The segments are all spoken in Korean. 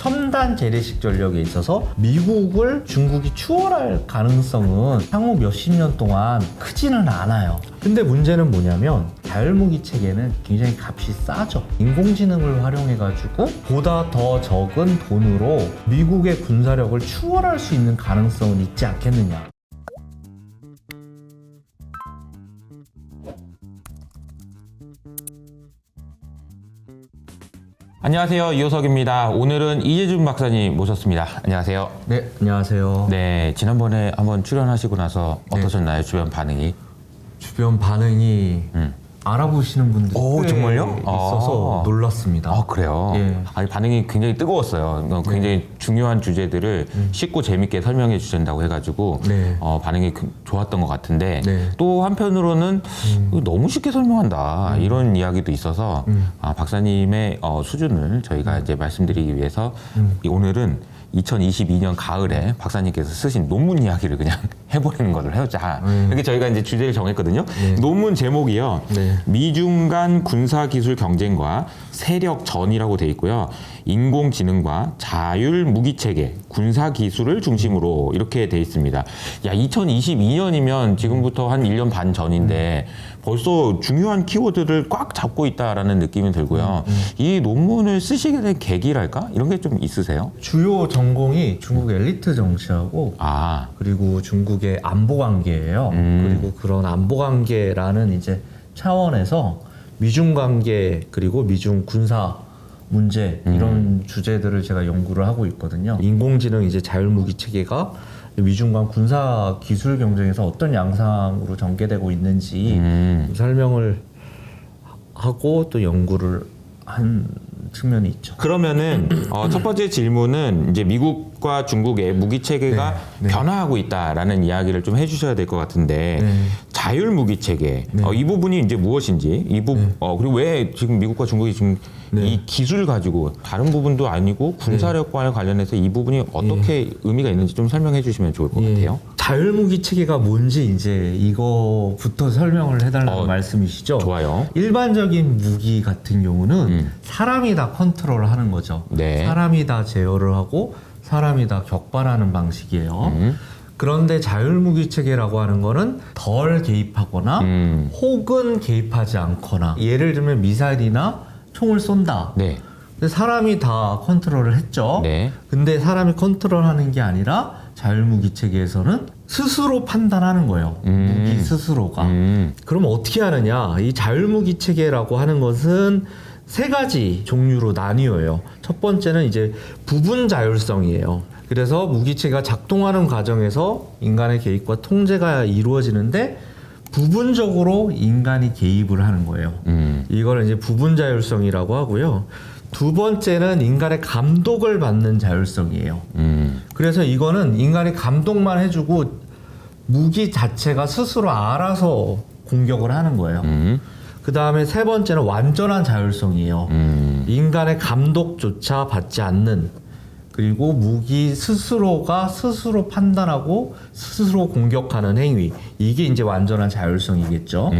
첨단 재래식 전력에 있어서 미국을 중국이 추월할 가능성은 향후 몇십 년 동안 크지는 않아요. 근데 문제는 뭐냐면 자율무기 체계는 굉장히 값이 싸죠. 인공지능을 활용해가지고 보다 더 적은 돈으로 미국의 군사력을 추월할 수 있는 가능성은 있지 않겠느냐. 안녕하세요. 이호석입니다. 오늘은 이재준 박사님 모셨습니다. 안녕하세요. 네, 안녕하세요. 네, 지난번에 한번 출연하시고 나서 어떠셨나요? 주변 반응이? 주변 반응이 알아보시는 분들이 오, 꽤 정말요? 있어서 놀랐습니다. 아, 그래요? 예. 아니, 반응이 굉장히 뜨거웠어요. 굉장히 중요한 주제들을 쉽고 재밌게 설명해 주신다고 해가지고 네. 반응이 좋았던 것 같은데 네. 또 한편으로는 이거 너무 쉽게 설명한다 이런 이야기도 있어서 박사님의 수준을 저희가 이제 말씀드리기 위해서 오늘은 2022년 가을에 박사님께서 쓰신 논문 이야기를 그냥 해보는 거를 해보자. 이렇게 저희가 이제 주제를 정했거든요. 논문 제목이요. 네. 미중 간 군사기술 경쟁과 세력전이라고 돼 있고요. 인공지능과 자율 무기체계, 군사기술을 중심으로 이렇게 돼 있습니다. 야, 2022년이면 지금부터 한 1년 반 전인데 벌써 중요한 키워드를 꽉 잡고 있다라는 느낌이 들고요. 이 논문을 쓰시게 된 계기랄까? 이런 게 좀 있으세요? 주요 전공이 중국 엘리트 정치하고 아, 그리고 중국의 안보 관계예요. 그리고 그런 안보 관계라는 이제 차원에서 미중 관계 그리고 미중 군사 문제 이런 주제들을 제가 연구를 하고 있거든요. 인공지능 이제 자율무기 체계가 미중 간 군사 기술 경쟁에서 어떤 양상으로 전개되고 있는지 설명을 하고 또 연구를 한 측면이 있죠. 그러면은 첫 번째 질문은 이제 미국과 중국의 무기 체계가 네, 네. 변화하고 있다라는 이야기를 좀 해주셔야 될 것 같은데 네. 자율 무기 체계 네. 이 부분이 이제 무엇인지 그리고 왜 지금 미국과 중국이 지금 네. 이 기술 가지고 다른 부분도 아니고 군사력과 관련해서 이 부분이 어떻게 의미가 있는지 좀 설명해 주시면 좋을 것 같아요. 자율무기 체계가 뭔지 이제 이거부터 설명을 해달라는 말씀이시죠? 좋아요. 일반적인 무기 같은 경우는 사람이 다 컨트롤을 하는 거죠. 네. 사람이 다 제어를 하고 사람이 다 격발하는 방식이에요. 그런데 자율무기 체계라고 하는 거는 덜 개입하거나 혹은 개입하지 않거나 예를 들면 미사일이나 총을 쏜다. 네. 근데 사람이 다 컨트롤을 했죠. 네. 근데 사람이 컨트롤하는 게 아니라 자율무기 체계에서는 스스로 판단하는 거예요. 무기 스스로가. 그럼 어떻게 하느냐? 이 자율무기 체계라고 하는 것은 세 가지 종류로 나뉘어요. 첫 번째는 이제 부분 자율성이에요. 그래서 무기 체계가 작동하는 과정에서 인간의 개입과 통제가 이루어지는데 부분적으로 인간이 개입을 하는 거예요. 이거를 이제 부분 자율성이라고 하고요. 두 번째는 인간의 감독을 받는 자율성이에요. 그래서 이거는 인간이 감독만 해주고 무기 자체가 스스로 알아서 공격을 하는 거예요. 그 다음에 세 번째는 완전한 자율성이에요. 인간의 감독조차 받지 않는 그리고 무기 스스로가 스스로 판단하고 스스로 공격하는 행위. 이게 이제 완전한 자율성이겠죠.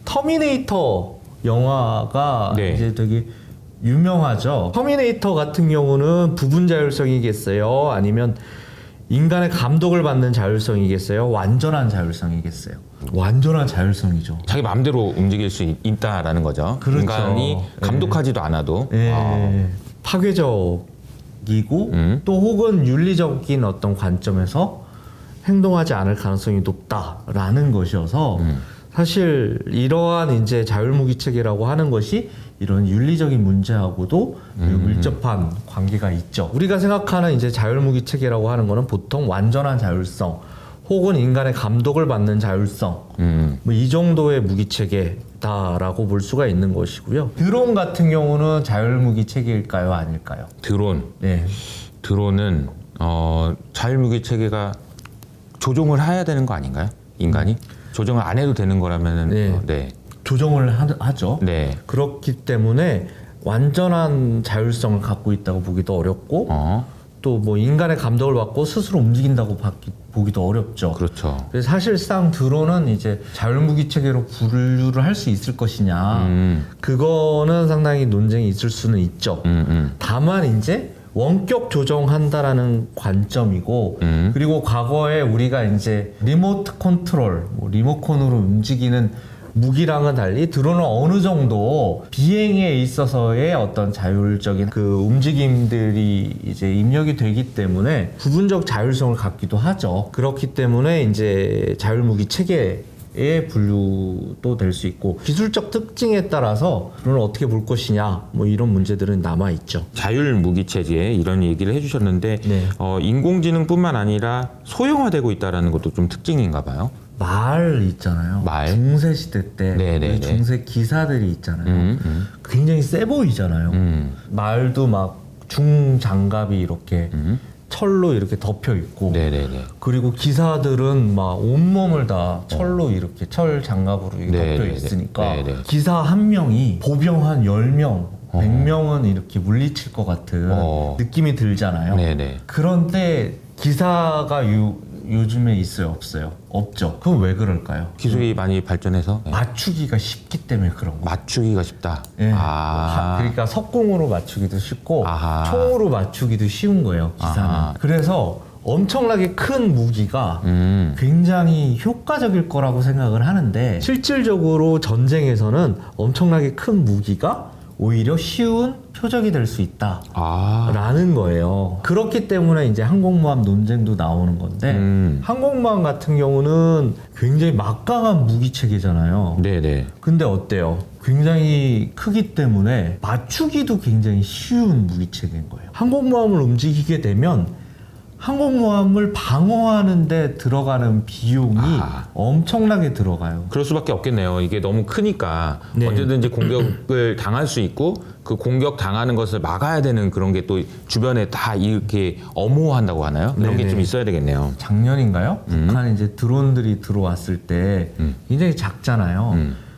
터미네이터 영화가 네. 이제 되게 유명하죠. 터미네이터 같은 경우는 부분 자율성이겠어요? 아니면 인간의 감독을 받는 자율성이겠어요? 완전한 자율성이겠어요? 완전한 자율성이죠. 자기 마음대로 움직일 수 있다라는 거죠. 그렇죠. 인간이 감독하지도 않아도. 파괴적이고 또 혹은 윤리적인 어떤 관점에서 행동하지 않을 가능성이 높다라는 것이어서 사실 이러한 이제 자율무기 체계라고 하는 것이 이런 윤리적인 문제하고도 밀접한 관계가 있죠. 우리가 생각하는 이제 자율무기 체계라고 하는 거는 보통 완전한 자율성 혹은 인간의 감독을 받는 자율성 뭐 이 정도의 무기 체계다라고 볼 수가 있는 것이고요. 드론 같은 경우는 자율무기 체계일까요, 아닐까요? 드론. 네. 드론은 자율무기 체계가 조종을 해야 되는 거 아닌가요? 인간이 조정을 안 해도 되는 거라면은 네. 네. 조정을 하죠. 네. 그렇기 때문에 완전한 자율성을 갖고 있다고 보기도 어렵고 또 뭐 인간의 감독을 받고 스스로 움직인다고 보기도 어렵죠. 그렇죠. 그래서 사실상 드론은 이제 자율무기 체계로 분류를 할 수 있을 것이냐, 그거는 상당히 논쟁이 있을 수는 있죠. 다만 이제 원격 조정한다라는 관점이고 그리고 과거에 우리가 이제 리모트 컨트롤, 뭐 리모컨으로 움직이는 무기랑은 달리 드론은 어느 정도 비행에 있어서의 어떤 자율적인 그 움직임들이 이제 입력이 되기 때문에 부분적 자율성을 갖기도 하죠. 그렇기 때문에 이제 자율무기 체계의 분류도 될 수 있고 기술적 특징에 따라서 드론을 어떻게 볼 것이냐 뭐 이런 문제들은 남아 있죠. 자율 무기 체제 이런 얘기를 해주셨는데 네. 인공지능뿐만 아니라 소형화되고 있다라는 것도 좀 특징인가 봐요. 말 있잖아요. 말. 중세 시대 때 네네네. 우리 중세 기사들이 있잖아요. 굉장히 세 보이잖아요. 말도 막 중장갑이 이렇게 철로 이렇게 덮여 있고 네네네. 그리고 기사들은 막 온몸을 다 철로 이렇게 철 장갑으로 이렇게 덮여 네네네. 있으니까 네네. 기사 한 명이 보병 한 10명 100명은 이렇게 물리칠 것 같은 느낌이 들잖아요. 네네. 그런데 기사가 요즘에 있어요? 없어요? 없죠. 그럼 왜 그럴까요? 기술이 많이 발전해서 맞추기가 쉽기 때문에 그런 거예요. 맞추기가 쉽다. 예. 아. 그러니까 석궁으로 맞추기도 쉽고 아하. 총으로 맞추기도 쉬운 거예요. 기사는. 아하. 그래서 엄청나게 큰 무기가 굉장히 효과적일 거라고 생각을 하는데 실질적으로 전쟁에서는 엄청나게 큰 무기가 오히려 쉬운 표적이 될 수 있다. 아. 라는 거예요. 그렇기 때문에 이제 항공모함 논쟁도 나오는 건데 항공모함 같은 경우는 굉장히 막강한 무기 체계잖아요. 네네. 근데 어때요? 굉장히 크기 때문에 맞추기도 굉장히 쉬운 무기 체계인 거예요. 항공모함을 움직이게 되면 항공모함을 방어하는 데 들어가는 비용이 엄청나게 들어가요. 그럴 수밖에 없겠네요. 이게 너무 크니까 네. 언제든지 공격을 당할 수 있고 그 공격 당하는 것을 막아야 되는 그런 게 또 주변에 다 이렇게 엄호한다고 하나요? 그런 게 네네. 좀 있어야 되겠네요. 작년인가요? 북한 이제 드론들이 들어왔을 때 굉장히 작잖아요.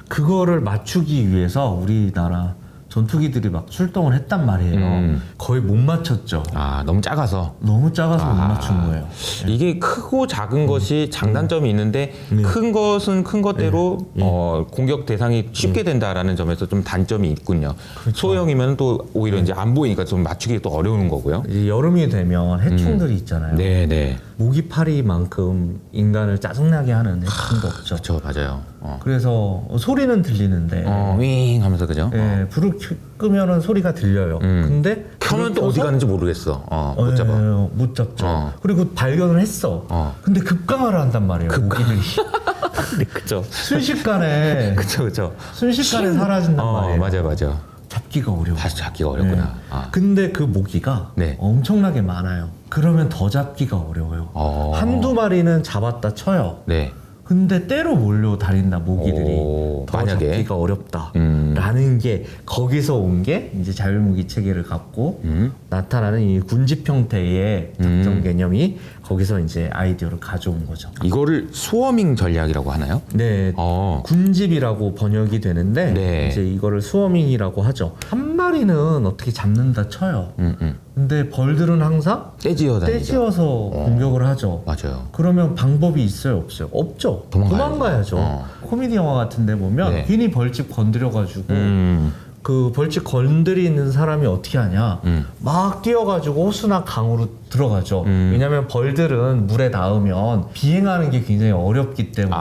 그거를 맞추기 위해서 우리나라 전투기들이 막 출동을 했단 말이에요. 거의 못 맞췄죠. 아, 너무 작아서. 너무 작아서 못 맞춘 거예요. 이게 크고 작은 것이 장단점이 있는데 큰 것은 큰 것대로 공격 대상이 쉽게 된다라는 점에서 좀 단점이 있군요. 소형이면 또 오히려 이제 안 보이니까 좀 맞추기 또 어려운 거고요. 이제 여름이 되면 해충들이 있잖아요. 네네. 모기파리만큼 인간을 짜증나게 하는 해충도 없죠. 그렇죠, 맞아요. 그래서 소리는 들리는데 윙 하면서 그죠? 예, 불을 끄면은 소리가 들려요. 근데 켜면 또 불을 어디 켜서 가는지 모르겠어. 못 잡아. 못 잡죠. 그리고 발견을 했어. 근데 급강화를 한단 말이에요. 모기들이 네, 그죠. 순식간에 그죠. 순식간에 사라진단 말이에요. 맞아. 잡기가 어려워. 다시 잡기가 어렵구나. 네. 아. 근데 그 모기가 네. 엄청나게 많아요. 그러면 더 잡기가 어려워요. 한두 마리는 잡았다 쳐요. 네. 근데 때로 몰려다닌다 모기들이. 오, 더 만약에? 잡기가 어렵다라는 게 거기서 온 게 이제 자율무기 체계를 갖고 나타나는 이 군집 형태의 작전 개념이 거기서 이제 아이디어를 가져온 거죠. 이거를 스워밍 전략이라고 하나요? 네, 군집이라고 번역이 되는데 네. 이제 이거를 스워밍이라고 하죠. 한 마리는 어떻게 잡는다 쳐요. 근데 벌들은 항상 떼지어 다니죠. 떼지어서 공격을 하죠. 맞아요. 그러면 방법이 있어요, 없어요? 없죠. 도망가야죠. 코미디 영화 같은데 보면 네. 괜히 벌집 건드려가지고 그 벌집 건드리는 사람이 어떻게 하냐? 막 뛰어가지고 호수나 강으로 들어가죠. 왜냐하면 벌들은 물에 닿으면 비행하는 게 굉장히 어렵기 때문에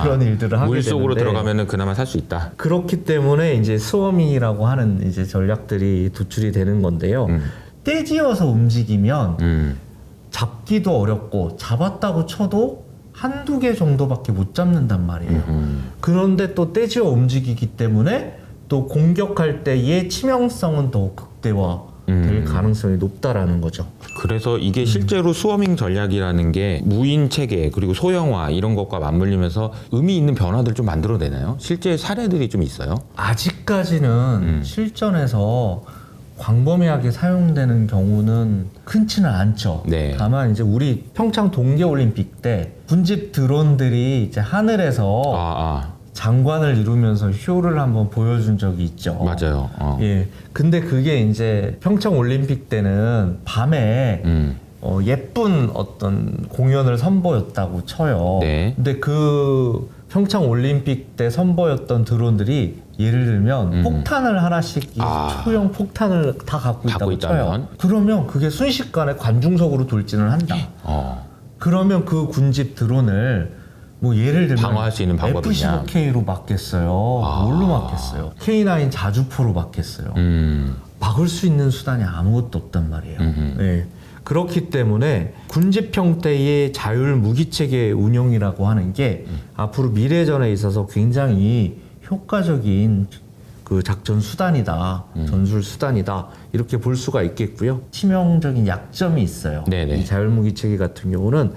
그런 일들을 하게 물 속으로 되는데 들어가면은 그나마 살 수 있다. 그렇기 때문에 이제 스워밍이라고 하는 이제 전략들이 도출이 되는 건데요. 떼지어서 움직이면 잡기도 어렵고 잡았다고 쳐도 한두 개 정도밖에 못 잡는단 말이에요. 그런데 또 떼지어 움직이기 때문에 또 공격할 때의 치명성은 더 극대화 될 가능성이 높다라는 거죠. 그래서 이게 실제로 스워밍 전략이라는 게 무인 체계 그리고 소형화 이런 것과 맞물리면서 의미 있는 변화들을 좀 만들어내나요? 실제 사례들이 좀 있어요? 아직까지는 실전에서 광범위하게 사용되는 경우는 흔치는 않죠. 네. 다만 이제 우리 평창 동계올림픽 때 군집 드론들이 이제 하늘에서 장관을 이루면서 쇼를 한번 보여준 적이 있죠. 맞아요. 예. 근데 그게 이제 평창 올림픽 때는 밤에 예쁜 어떤 공연을 선보였다고 쳐요. 네. 근데 그 평창 올림픽 때 선보였던 드론들이 예를 들면 폭탄을 하나씩 초형 폭탄을 다 갖고 있다고 쳐요. 그러면 그게 순식간에 관중석으로 돌진을 한다. 그러면 그 군집 드론을 뭐 예를 들면 방어할 수 있는 방법이 있냐? F-15K로 막겠어요. 뭘로 막겠어요? K9 자주포로 막겠어요. 막을 수 있는 수단이 아무것도 없단 말이에요. 네. 그렇기 때문에 군집 형태의 자율 무기체계 운용이라고 하는 게 앞으로 미래전에 있어서 굉장히 효과적인 그 작전 수단이다, 전술 수단이다 이렇게 볼 수가 있겠고요. 치명적인 약점이 있어요. 네네. 이 자율 무기체계 같은 경우는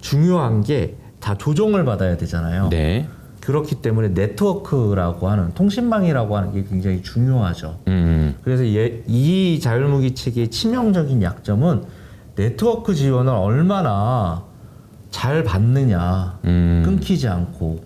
중요한 게 다 조종을 받아야 되잖아요. 네. 그렇기 때문에 네트워크라고 하는 통신망이라고 하는 게 굉장히 중요하죠. 그래서 이 자율무기 체계의 치명적인 약점은 네트워크 지원을 얼마나 잘 받느냐, 끊기지 않고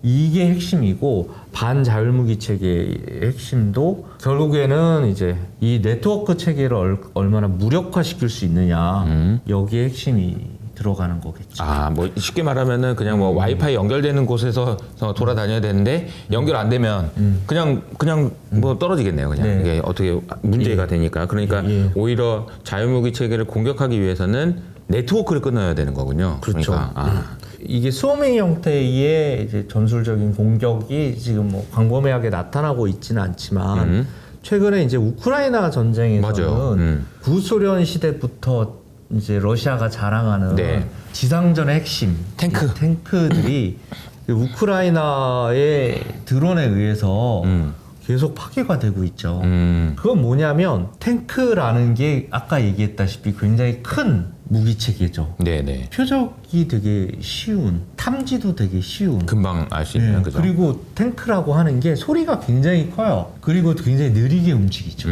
이게 핵심이고 반자율무기 체계의 핵심도 결국에는 이제 이 네트워크 체계를 얼마나 무력화시킬 수 있느냐 여기에 핵심이 들어가는 거겠죠. 뭐 쉽게 말하면은 그냥 뭐 와이파이 연결되는 곳에서 돌아다녀야 되는데 연결 안 되면 그냥 뭐 떨어지겠네요. 그냥 네. 이게 어떻게 문제가 되니까. 그러니까 오히려 자유무기 체계를 공격하기 위해서는 네트워크를 끊어야 되는 거군요. 그렇죠. 그러니까, 이게 스워밍 형태의 이제 전술적인 공격이 지금 뭐 광범위하게 나타나고 있지는 않지만 최근에 이제 우크라이나 전쟁에서는 구소련 시대부터 이제 러시아가 자랑하는 네. 지상전의 핵심 탱크들이 우크라이나의 드론에 의해서 계속 파괴가 되고 있죠. 그건 뭐냐면 탱크라는 게 아까 얘기했다시피 굉장히 큰 무기체계죠. 네네. 표적이 되게 쉬운, 탐지도 되게 쉬운. 금방 알 수 있는 그죠. 그리고 탱크라고 하는 게 소리가 굉장히 커요. 그리고 굉장히 느리게 움직이죠.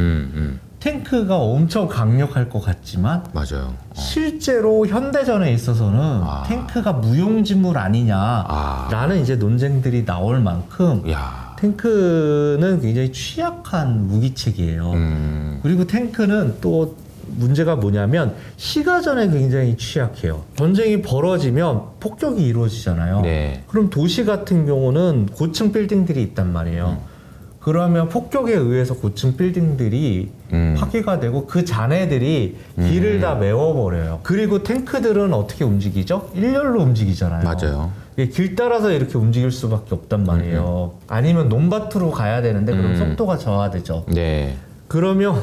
탱크가 엄청 강력할 것 같지만 맞아요. 실제로 현대전에 있어서는 탱크가 무용지물 아니냐라는 이제 논쟁들이 나올 만큼 야. 탱크는 굉장히 취약한 무기체계예요. 그리고 탱크는 또 문제가 뭐냐면 시가전에 굉장히 취약해요. 전쟁이 벌어지면 폭격이 이루어지잖아요. 네. 그럼 도시 같은 경우는 고층 빌딩들이 있단 말이에요. 그러면 폭격에 의해서 고층 빌딩들이 파괴가 되고 그 잔해들이 길을 다 메워버려요. 그리고 탱크들은 어떻게 움직이죠? 일렬로 움직이잖아요. 맞아요. 길 따라서 이렇게 움직일 수밖에 없단 말이에요. 아니면 논밭으로 가야 되는데 그럼 속도가 저하되죠. 네. 그러면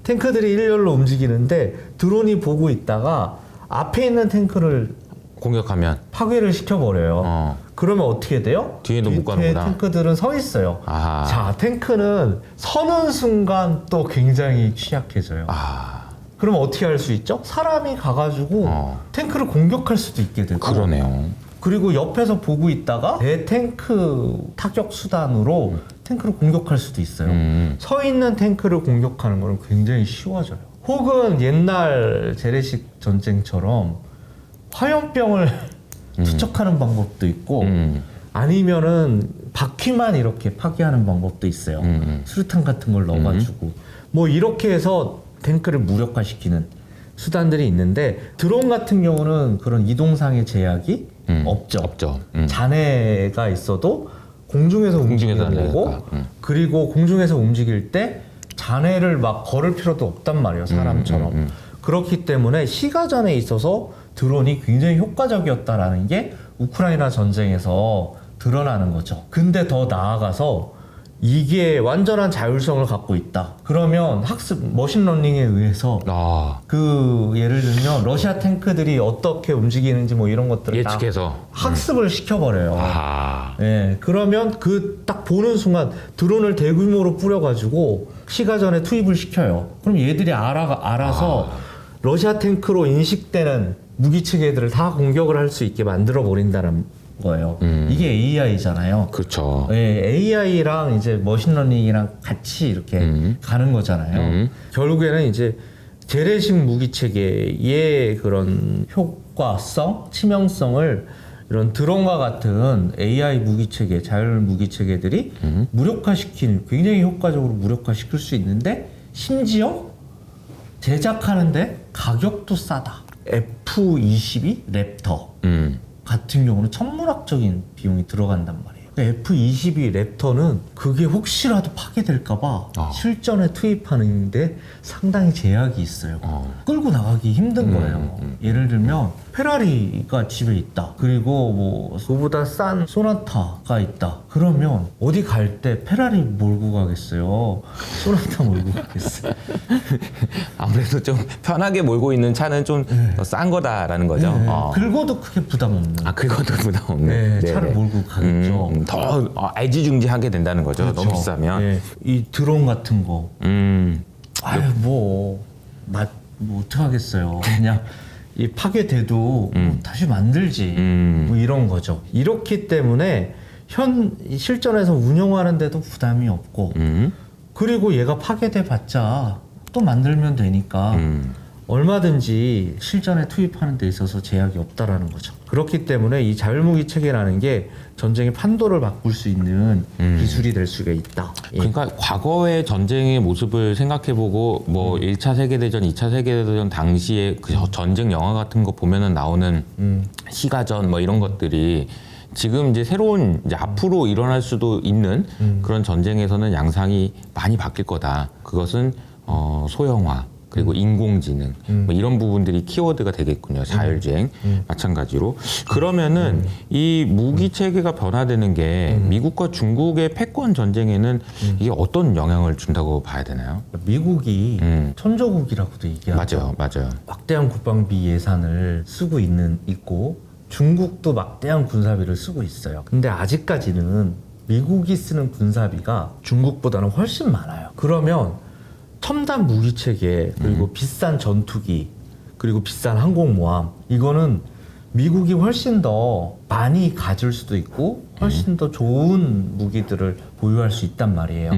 탱크들이 일렬로 움직이는데 드론이 보고 있다가 앞에 있는 탱크를 공격하면 파괴를 시켜버려요. 그러면 어떻게 돼요? 뒤에도 못 가는구나. 탱크들은 서 있어요. 아하. 자, 탱크는 서는 순간 또 굉장히 취약해져요. 그럼 어떻게 할 수 있죠? 사람이 가가지고 탱크를 공격할 수도 있게 되고. 그러네요. 그리고 옆에서 보고 있다가 대탱크 타격 수단으로 탱크를 공격할 수도 있어요. 서 있는 탱크를 공격하는 거는 굉장히 쉬워져요. 혹은 옛날 재래식 전쟁처럼 화염병을 투척하는 방법도 있고 아니면은 바퀴만 이렇게 파괴하는 방법도 있어요. 수류탄 같은 걸 넣어가지고 뭐 이렇게 해서 탱크를 무력화시키는 수단들이 있는데 드론 같은 경우는 그런 이동상의 제약이 없죠. 잔해가 있어도 공중에서 움직이는 거고 그리고 공중에서 움직일 때 잔해를 막 걸을 필요도 없단 말이에요. 사람처럼. 그렇기 때문에 시가전에 있어서 드론이 굉장히 효과적이었다라는 게 우크라이나 전쟁에서 드러나는 거죠. 근데 더 나아가서 이게 완전한 자율성을 갖고 있다. 그러면 학습 머신러닝에 의해서 그 예를 들면 러시아 탱크들이 어떻게 움직이는지 뭐 이런 것들을 예측해서 학습을 시켜버려요. 예, 그러면 그 딱 보는 순간 드론을 대규모로 뿌려가지고 시가전에 투입을 시켜요. 그럼 얘들이 알아서 러시아 탱크로 인식되는 무기체계들을 다 공격을 할 수 있게 만들어 버린다는 거예요. 이게 AI잖아요. 그렇죠. 예, AI랑 이제 머신러닝이랑 같이 이렇게 가는 거잖아요. 결국에는 이제 재래식 무기체계의 그런 효과성, 치명성을 이런 드론과 같은 AI 무기체계, 자율 무기체계들이 무력화시키는, 굉장히 효과적으로 무력화시킬 수 있는데 심지어 제작하는데 가격도 싸다. F-22 랩터 같은 경우는 천문학적인 비용이 들어간단 말이에요. F-22 랩터는 그게 혹시라도 파괴될까봐 실전에 투입하는데 상당히 제약이 있어요. 끌고 나가기 힘든 거예요. 예를 들면 페라리가 집에 있다. 그리고 뭐 그보다 싼 소나타가 있다. 그러면 어디 갈 때 페라리 몰고 가겠어요? 소나타 몰고 가겠어요? 아무래도 좀 편하게 몰고 있는 차는 좀 더 싼 거다라는 거죠. 네. 긁어도 크게 부담 없는. 그것도 부담 없네. 네, 네네. 차를 몰고 가겠죠. 더 애지중지하게 된다는 거죠. 그렇죠. 너무 비싸면. 네. 이 드론 같은 거. 아유 뭐 어떡하겠어요. 그냥 이 파괴돼도 뭐 다시 만들지. 뭐 이런 거죠. 이렇기 때문에 현 실전에서 운영하는데도 부담이 없고 그리고 얘가 파괴돼 봤자 또 만들면 되니까 얼마든지 실전에 투입하는 데 있어서 제약이 없다라는 거죠. 그렇기 때문에 이 자율무기 체계라는 게 전쟁의 판도를 바꿀 수 있는 기술이 될 수가 있다. 예. 그러니까 과거의 전쟁의 모습을 생각해보고 뭐 1차 세계대전, 2차 세계대전 당시에 그 전쟁 영화 같은 거 보면은 나오는 시가전 뭐 이런 것들이 지금 이제 새로운 이제 앞으로 일어날 수도 있는 그런 전쟁에서는 양상이 많이 바뀔 거다. 그것은 소형화 그리고 인공지능 뭐 이런 부분들이 키워드가 되겠군요. 자율주행 마찬가지로. 그러면은 이 무기 체계가 변화되는 게 미국과 중국의 패권 전쟁에는 이게 어떤 영향을 준다고 봐야 되나요? 미국이 천조국이라고도 얘기하죠. 맞아요. 막대한 국방비 예산을 쓰고 있고 중국도 막대한 군사비를 쓰고 있어요. 근데 아직까지는 미국이 쓰는 군사비가 중국보다는 훨씬 많아요. 그러면 첨단 무기 체계 그리고 비싼 전투기 그리고 비싼 항공모함 이거는 미국이 훨씬 더 많이 가질 수도 있고 훨씬 더 좋은 무기들을 보유할 수 있단 말이에요.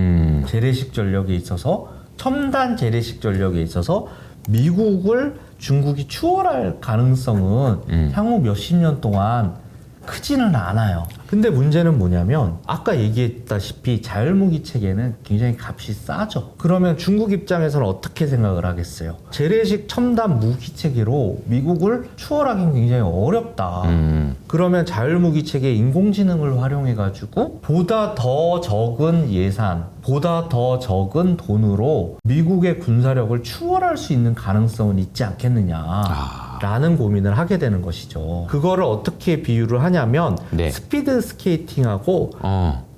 재래식 전력에 있어서 첨단 재래식 전력에 있어서 미국을 중국이 추월할 가능성은 향후 몇십 년 동안 크지는 않아요. 근데 문제는 뭐냐면 아까 얘기했다시피 자율무기 체계는 굉장히 값이 싸죠. 그러면 중국 입장에서는 어떻게 생각을 하겠어요? 재래식 첨단 무기 체계로 미국을 추월하기는 굉장히 어렵다. 그러면 자율무기 체계 인공지능을 활용해가지고 보다 더 적은 예산, 보다 더 적은 돈으로 미국의 군사력을 추월할 수 있는 가능성은 있지 않겠느냐. 라는 고민을 하게 되는 것이죠. 그거를 어떻게 비유를 하냐면 네. 스피드 스케이팅하고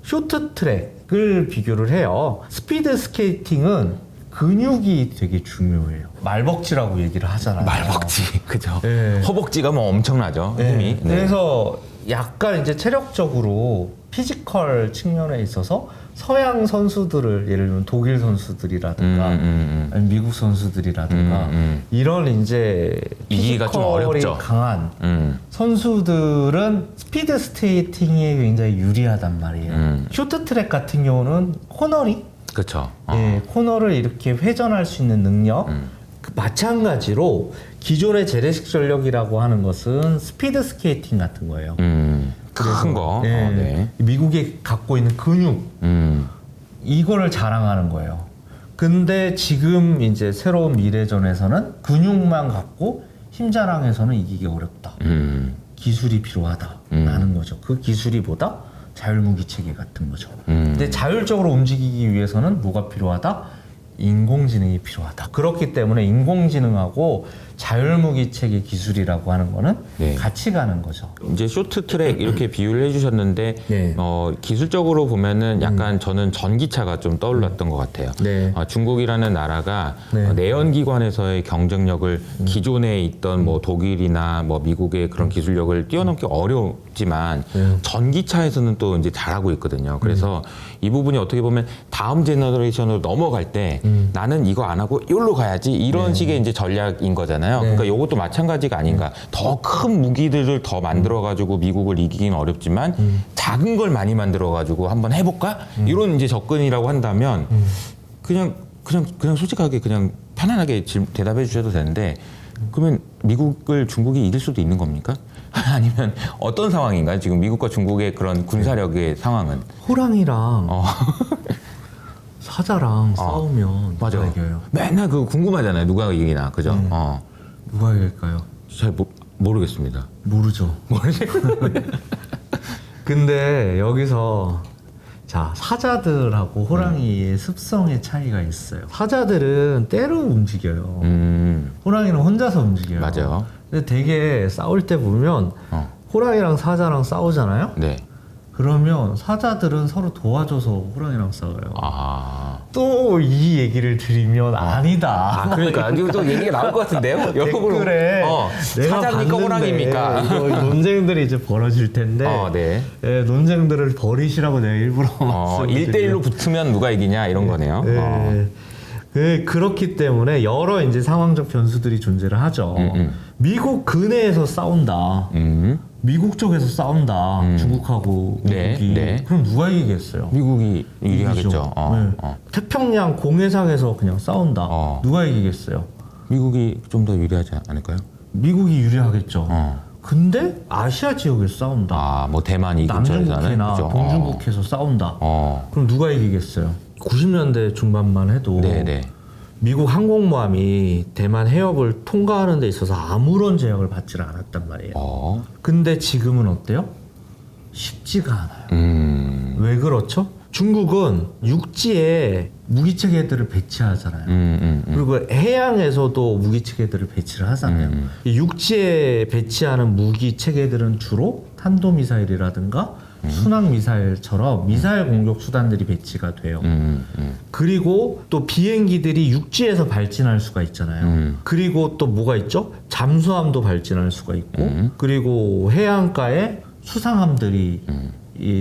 쇼트트랙을 비교를 해요. 스피드 스케이팅은 근육이 되게 중요해요. 말벅지라고 얘기를 하잖아요. 말벅지, 그죠? 네. 허벅지가 뭐 엄청나죠, 힘이. 네. 그래서 약간 이제 체력적으로 피지컬 측면에 있어서 서양 선수들을 예를 들면 독일 선수들이라든가 아니면 미국 선수들이라든가 이런 이제 이기기가 좀 피지컬이 어렵죠. 강한 선수들은 스피드 스케이팅에 굉장히 유리하단 말이에요. 쇼트트랙 같은 경우는 코너링 그렇죠. 예, 코너를 이렇게 회전할 수 있는 능력 그 마찬가지로 기존의 재래식 전력이라고 하는 것은 스피드 스케이팅 같은 거예요. 큰 거. 예, 네. 미국이 갖고 있는 근육 이거를 자랑하는 거예요. 근데 지금 이제 새로운 미래전에서는 근육만 갖고 힘 자랑해서는 이기기 어렵다. 기술이 필요하다라는 거죠. 그 기술이 뭐다? 자율무기 체계 같은 거죠. 근데 자율적으로 움직이기 위해서는 뭐가 필요하다? 인공지능이 필요하다. 그렇기 때문에 인공지능하고 자율무기 체계 기술이라고 하는 거는 네. 같이 가는 거죠. 이제 쇼트트랙 이렇게 비유를 해주셨는데 네. 기술적으로 보면은 약간 저는 전기차가 좀 떠올랐던 것 같아요. 네. 중국이라는 나라가 네. 내연기관에서의 경쟁력을 기존에 있던 뭐 독일이나 뭐 미국의 그런 기술력을 뛰어넘기 어렵지만 전기차에서는 또 이제 잘하고 있거든요. 그래서 이 부분이 어떻게 보면 다음 제너레이션으로 넘어갈 때 나는 이거 안 하고 이걸로 가야지 이런 식의 이제 전략인 거잖아요. 그러니까 이것도 마찬가지가 아닌가. 더 큰 무기들을 더 만들어가지고 미국을 이기긴 어렵지만 작은 걸 많이 만들어가지고 한번 해볼까? 이런 이제 접근이라고 한다면 그냥 솔직하게 그냥 편안하게 대답해 주셔도 되는데 그러면 미국을 중국이 이길 수도 있는 겁니까? 아니면 어떤 상황인가요? 지금 미국과 중국의 그런 군사력의 상황은? 호랑이랑 사자랑 싸우면 누가 맞아. 이겨요? 맨날 그거 궁금하잖아요. 누가 이기나, 그죠? 누가 이길까요? 잘 모르겠습니다. 모르죠. 근데 여기서 자, 사자들하고 호랑이의 습성의 차이가 있어요. 사자들은 때로 움직여요. 호랑이는 혼자서 움직여요. 맞아요. 근데 되게 싸울 때 보면 호랑이랑 사자랑 싸우잖아요. 네. 그러면 사자들은 서로 도와줘서 호랑이랑 싸워요. 아. 또 이 얘기를 드리면 아니다. 그러니까 이거 또 얘기가 나올 것 같은데요? 댓글에 내가 사자입니까 봤는데 호랑이입니까? 이거 논쟁들이 이제 벌어질 텐데 네. 예, 논쟁들을 버리시라고 내가 일부러 1대1로 붙으면 누가 이기냐 이런 거네요. 그렇기 때문에 여러 이제 상황적 변수들이 존재를 하죠. 미국 근해에서 싸운다. 미국 쪽에서 싸운다. 중국하고 네, 미국이. 네. 그럼 누가 이기겠어요? 미국이 유리하겠죠. 이기죠. 태평양 공해상에서 그냥 싸운다. 누가 이기겠어요? 미국이 좀 더 유리하지 않을까요? 미국이 유리하겠죠. 근데 아시아 지역에서 싸운다. 뭐 대만 이 근처에서는 남중국해나 그죠? 동중국해에서 싸운다. 그럼 누가 이기겠어요? 90년대 중반만 해도 네네. 미국 항공모함이 대만 해협을 통과하는 데 있어서 아무런 제약을 받지를 않았단 말이에요. 근데 지금은 어때요? 쉽지가 않아요. 왜 그렇죠? 중국은 육지에 무기체계들을 배치하잖아요. 그리고 해양에서도 무기체계들을 배치를 하잖아요. 이 육지에 배치하는 무기체계들은 주로 탄도미사일이라든가 순항미사일처럼 미사일 공격 수단들이 배치가 돼요. 그리고 또 비행기들이 육지에서 발진할 수가 있잖아요. 그리고 또 뭐가 있죠? 잠수함도 발진할 수가 있고 그리고 해안가에 수상함들이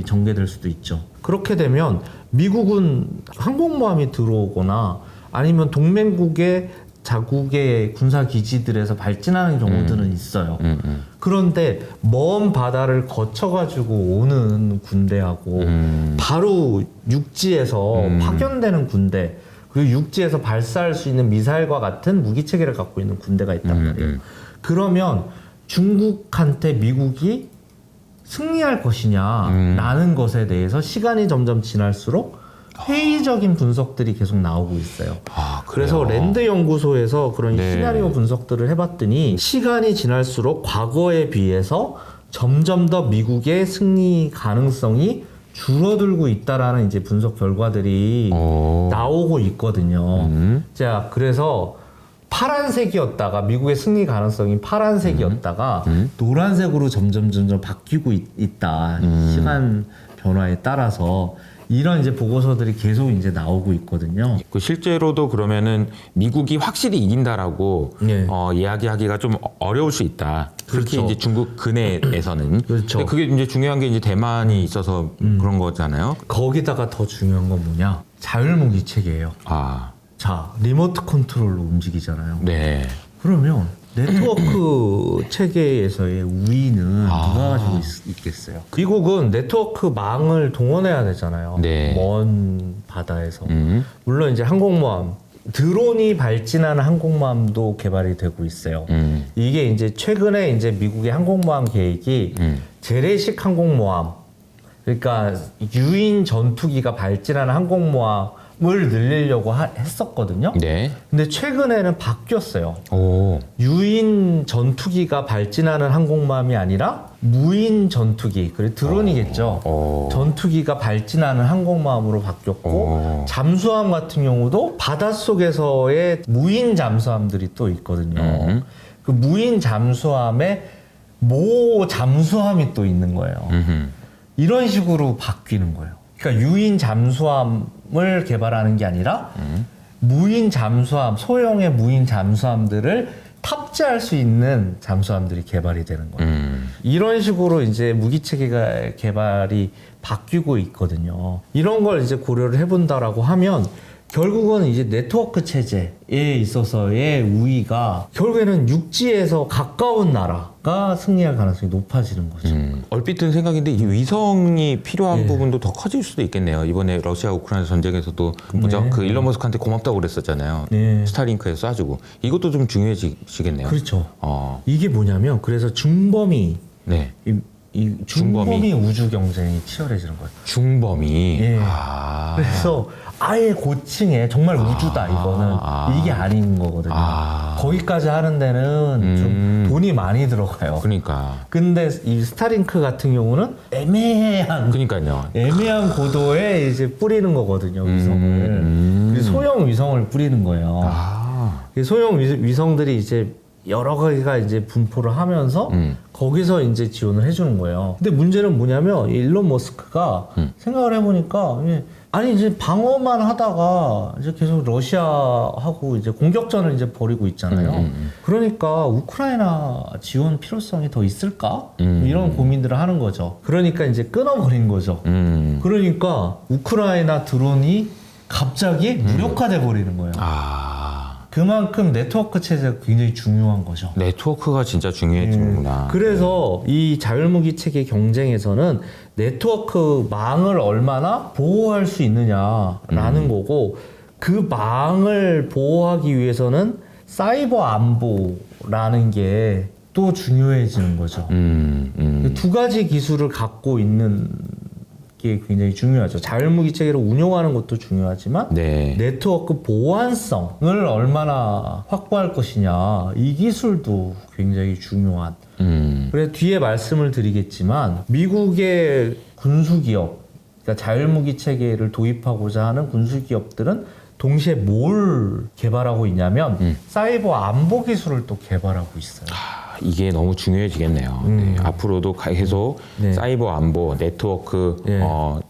전개될 수도 있죠. 그렇게 되면 미국은 항공모함이 들어오거나 아니면 동맹국의 자국의 군사기지들에서 발진하는 경우들은 있어요. 그런데 먼 바다를 거쳐가지고 오는 군대하고 바로 육지에서 파견되는 군대, 그리고 육지에서 발사할 수 있는 미사일과 같은 무기체계를 갖고 있는 군대가 있단 말이에요. 그러면 중국한테 미국이 승리할 것이냐라는 것에 대해서 시간이 점점 지날수록 회의적인 분석들이 계속 나오고 있어요. 그래서 랜드 연구소에서 그런 시나리오 분석들을 해봤더니 시간이 지날수록 과거에 비해서 점점 더 미국의 승리 가능성이 줄어들고 있다라는 이제 분석 결과들이 나오고 있거든요. 자, 그래서 파란색이었다가 미국의 승리 가능성이 파란색이었다가 노란색으로 점점 바뀌고 있다. 시간 변화에 따라서 이런 이제 보고서들이 계속 이제 나오고 있거든요. 실제로도 그러면은 미국이 확실히 이긴다라고 이야기하기가 좀 어려울 수 있다. 특히 그렇죠. 이제 중국 근해에서는. 그렇죠. 근데 그게 이제 중요한 게 이제 대만이 있어서 그런 거잖아요. 거기다가 더 중요한 건 뭐냐? 자율무기 체계예요. 자, 리모트 컨트롤로 움직이잖아요. 네. 그러면 네트워크 체계에서의 우위는 누가 가지고 있겠어요? 미국은 네트워크 망을 동원해야 되잖아요. 네. 먼 바다에서. 물론 이제 항공모함, 드론이 발진하는 항공모함도 개발이 되고 있어요. 이게 이제 최근에 이제 미국의 항공모함 계획이 재래식 항공모함, 그러니까 유인 전투기가 발진하는 항공모함을 늘리려고 했었거든요. 네. 근데 최근에는 바뀌었어요. 유인 전투기가 발진하는 항공모함이 아니라 무인 전투기, 그래 드론이겠죠. 전투기가 발진하는 항공모함으로 바뀌었고 잠수함 같은 경우도 바닷속에서의 무인 잠수함들이 또 있거든요. 그 무인 잠수함에 모 잠수함이 또 있는 거예요. 이런 식으로 바뀌는 거예요. 그러니까 유인 잠수함을 개발하는 게 아니라 무인 잠수함, 소형의 무인 잠수함들을 탑재할 수 있는 잠수함들이 개발이 되는 거예요. 이런 식으로 이제 무기체계가 개발이 바뀌고 있거든요. 이런 걸 이제 고려를 해본다라고 하면 결국은 이제 네트워크 체제에 있어서의 우위가 결국에는 육지에서 가까운 나라가 승리할 가능성이 높아지는 거죠. 얼핏 든 생각인데 이 위성이 필요한 부분도 더 커질 수도 있겠네요. 이번에 러시아 우크라이나 전쟁에서도 그 일론 머스크한테 고맙다고 그랬었잖아요. 스타링크에서 쏴주고 이것도 좀 중요해지겠네요. 그렇죠. 이게 뭐냐면 그래서 중범위 이 중범위 우주 경쟁이 치열해지는 거예요. 중범위. 예. 아. 그래서 아예 고층에 정말 우주다 이거는 이게 아닌 거거든요. 거기까지 하는 데는 좀 돈이 많이 들어가요. 그러니까. 근데 이 스타링크 같은 경우는 애매한 그러니까요. 고도에 이제 뿌리는 거거든요, 위성을. 그래서 소형 위성을 뿌리는 거예요. 그 소형 위성들이 이제 여러 가지가 이제 분포를 하면서 거기서 이제 지원을 해주는 거예요. 근데 문제는 뭐냐면 일론 머스크가 생각을 해보니까 아니 이제 방어만 하다가 이제 계속 러시아하고 이제 공격전을 이제 벌이고 있잖아요. 그러니까 우크라이나 지원 필요성이 더 있을까? 이런 고민들을 하는 거죠. 그러니까 이제 끊어버린 거죠. 그러니까 우크라이나 드론이 갑자기 무력화돼 버리는 거예요. 그만큼 네트워크 체제가 굉장히 중요한 거죠. 네트워크가 진짜 중요해지는구나. 그래서 이 자율무기 체계 경쟁에서는 네트워크 망을 얼마나 보호할 수 있느냐라는 거고, 그 망을 보호하기 위해서는 사이버 안보라는 게 또 중요해지는 거죠. 두 가지 기술을 갖고 있는 게 굉장히 중요하죠. 자율무기 체계를 운용하는 것도 중요하지만 네. 네트워크 보안성을 얼마나 확보할 것이냐, 이 기술도 굉장히 중요한. 그래서 뒤에 말씀을 드리겠지만 미국의 군수기업, 그러니까 자율무기 체계를 도입하고자 하는 군수기업들은 동시에 뭘 개발하고 있냐면 사이버 안보 기술을 또 개발하고 있어요. 이게 너무 중요해지겠네요. 네, 앞으로도 계속 네. 사이버 안보, 네트워크 예.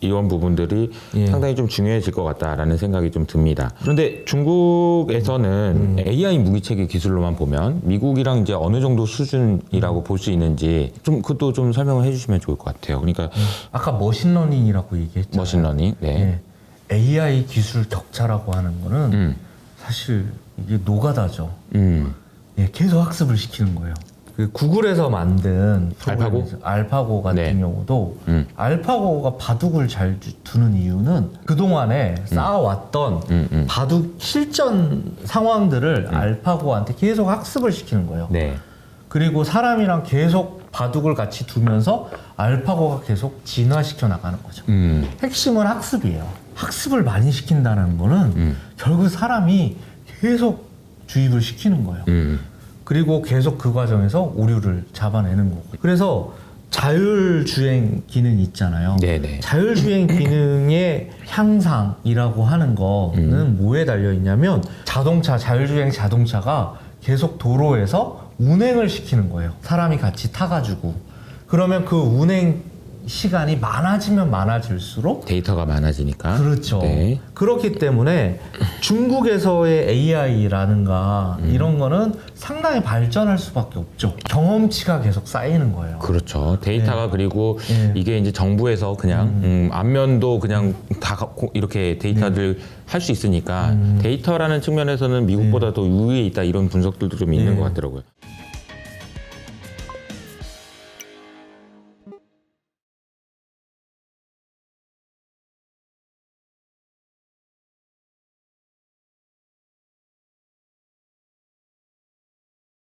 이런 부분들이 예. 상당히 좀 중요해질 것 같다라는 생각이 좀 듭니다. 그런데 중국에서는 AI 무기 체계 기술로만 보면 미국이랑 이제 어느 정도 수준이라고 볼 수 있는지 좀 그것도 좀 설명을 해주시면 좋을 것 같아요. 그러니까 아까 머신러닝이라고 얘기했잖아요. 머신러닝, 네. 예. AI 기술 격차라고 하는 거는 사실 이게 노가다죠. 예, 계속 학습을 시키는 거예요. 그 구글에서 만든 알파고? 알파고 같은 네. 경우도 알파고가 바둑을 잘 두는 이유는 그동안에 쌓아왔던 바둑 실전 상황들을 알파고한테 계속 학습을 시키는 거예요. 네. 그리고 사람이랑 계속 바둑을 같이 두면서 알파고가 계속 진화시켜 나가는 거죠. 핵심은 학습이에요. 학습을 많이 시킨다는 거는 결국 사람이 계속 주입을 시키는 거예요. 그리고 계속 그 과정에서 오류를 잡아내는 거고. 그래서 자율주행 기능이 있잖아요. 네네. 자율주행 기능의 향상이라고 하는 거는 뭐에 달려 있냐면 자율주행 자동차가 계속 도로에서 운행을 시키는 거예요. 사람이 같이 타가지고. 그러면 그 운행 시간이 많아지면 많아질수록 데이터가 많아지니까. 그렇죠. 네. 그렇기 때문에 중국에서의 AI라는가 이런 거는 상당히 발전할 수밖에 없죠. 경험치가 계속 쌓이는 거예요. 그렇죠. 데이터가 그리고 이게 이제 정부에서 그냥 안면도 그냥 다 이렇게 데이터들 할 수 있으니까 데이터라는 측면에서는 미국보다 더 우위에 있다 이런 분석들도 좀 있는 것 같더라고요.